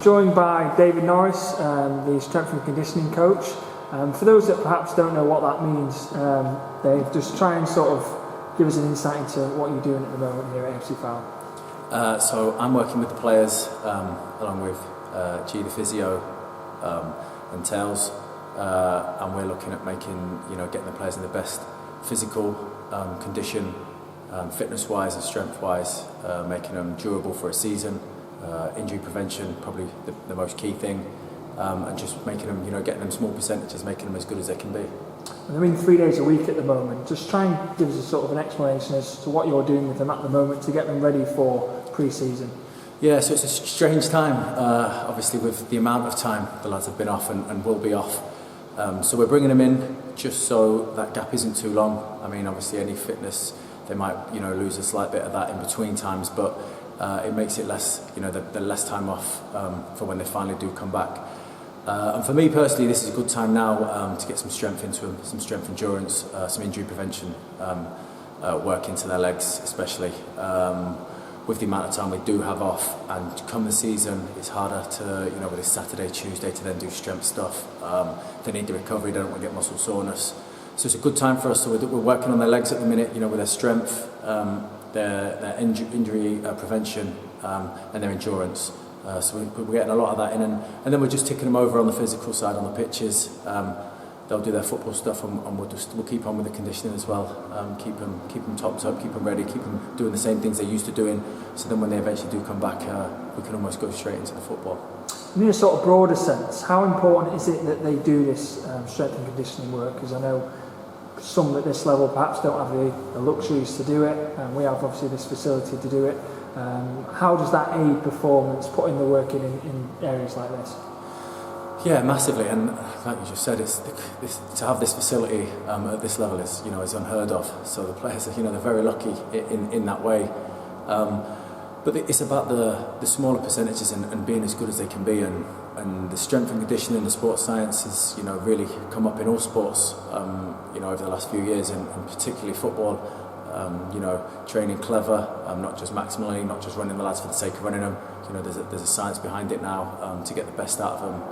Joined by David Norris, the strength and conditioning coach. For those that perhaps don't know what that means, Dave, just try and sort of give us an insight into what you're doing at the moment here at AFC Fylde. So I'm working with the players along with G, the physio, and Tails, and we're looking at getting the players in the best physical condition, fitness-wise and strength-wise, making them durable for a season. Injury prevention, probably the most key thing, and just making them, getting them small percentages, making them as good as they can be. And they're in 3 days a week at the moment. Just try and give us a sort of an explanation as to what you're doing with them at the moment to get them ready for pre-season. Yeah, so it's a strange time, obviously with the amount of time the lads have been off and will be off. So we're bringing them in just so that gap isn't too long. I mean, obviously any fitness, they might, lose a slight bit of that in between times, but it makes it less, the less time off for when they finally do come back. And for me personally, this is a good time now to get some strength into them, some strength endurance, some injury prevention work into their legs, especially with the amount of time we do have off. And come the season, it's harder to, with this Saturday, Tuesday, to then do strength stuff. They need the recovery, they don't want to get muscle soreness. So it's a good time for us. So we're working on their legs at the minute, with their strength, their injury prevention, and their endurance. So we're getting a lot of that in, and then we're just ticking them over on the physical side on the pitches. They'll do their football stuff, and we'll keep on with the conditioning as well. Keep them topped up, keep them ready, keep them doing the same things they're used to doing. So then when they eventually do come back, we can almost go straight into the football. In a sort of broader sense, how important is it that they do this strength and conditioning work? Because I know some at this level perhaps don't have the luxuries to do it, and we have obviously this facility to do it. How does that aid performance, putting the work in areas like this? Yeah, massively, and like you just said, to have this facility at this level is unheard of. So the players are they're very lucky in that way. But it's about the smaller percentages and being as good as they can be, and the strength and conditioning, the sports science has really come up in all sports over the last few years, and particularly football. Training clever, not just maximally, not just running the lads for the sake of running them. There's a science behind it now to get the best out of them.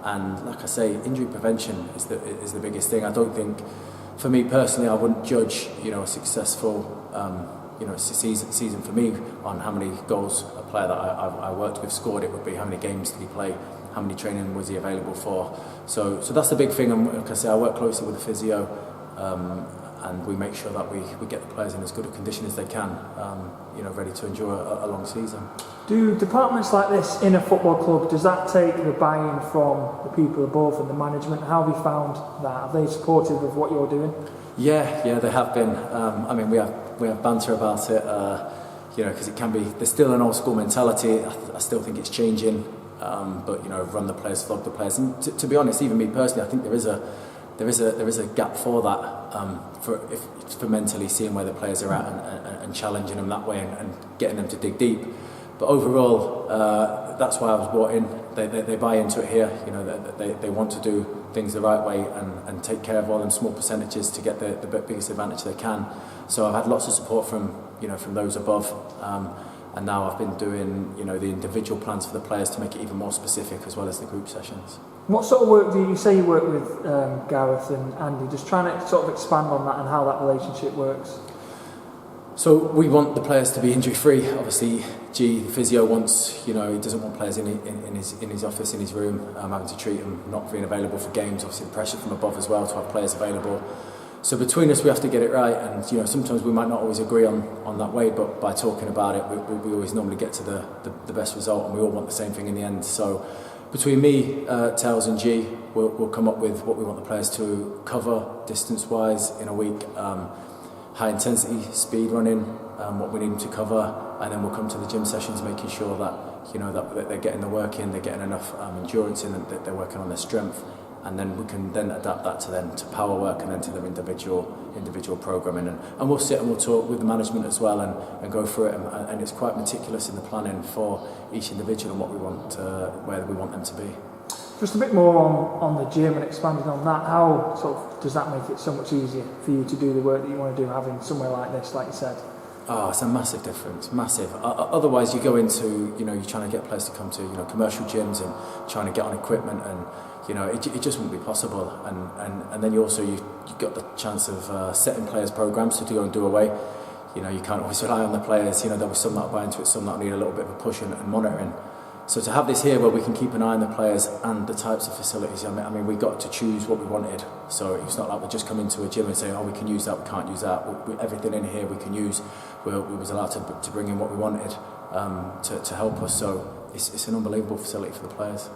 And like I say, injury prevention is the biggest thing. I don't think, for me personally, I wouldn't judge a successful season for me on how many goals a player that I worked with scored. It would be how many games did he play, how many training was he available for. So that's the big thing. And like I say, I work closely with the physio. And we make sure that we get the players in as good a condition as they can, ready to enjoy a long season. Do departments like this in a football club, does that take the buy-in from the people above and the management? How have you found that? Are they supportive of what you're doing? Yeah, they have been. We have banter about it, because it can be. There's still an old school mentality. I still think it's changing, but run the players, flog the players. And to be honest, even me personally, I think there is a gap for that, for mentally seeing where the players are at and challenging them that way and getting them to dig deep. But overall, that's why I was brought in. They buy into it here. They want to do things the right way and take care of all them small percentages to get the biggest advantage they can. So I've had lots of support from those above. And now I've been doing, the individual plans for the players to make it even more specific, as well as the group sessions. What sort of work do you say you work with Gareth and Andy? Just trying to sort of expand on that and how that relationship works. So we want the players to be injury-free. Obviously, G, the physio, wants, he doesn't want players in his office, in his room, having to treat them, not being available for games. Obviously, the pressure from above as well to have players available. So between us, we have to get it right, and sometimes we might not always agree on that way, but by talking about it, we always normally get to the best result, and we all want the same thing in the end. So between me, Tails and G, we'll come up with what we want the players to cover distance-wise in a week, high intensity, speed running, what we need them to cover, and then we'll come to the gym sessions making sure that that they're getting the work in, they're getting enough endurance in, that they're working on their strength. And then we can then adapt that to power work and then to their individual programming. And we'll sit and we'll talk with the management as well and go through it. And it's quite meticulous in the planning for each individual and what we want, where we want them to be. Just a bit more on the gym and expanding on that. How sort of does that make it so much easier for you to do the work that you want to do, having somewhere like this, like you said? Oh, it's a massive difference, massive. Otherwise, you go into, you're trying to get players to come to, commercial gyms and trying to get on equipment, and it just wouldn't be possible. And then you got the chance of setting players' programs to go and do away. You can't always rely on the players. There'll be some that buy into it, some that need a little bit of a push and monitoring. So to have this here where we can keep an eye on the players and the types of facilities, I mean, we got to choose what we wanted. So it's not like we just come into a gym and say, oh, we can use that, we can't use that. Everything in here we can use. We was allowed to bring in what we wanted to help us. So it's an unbelievable facility for the players.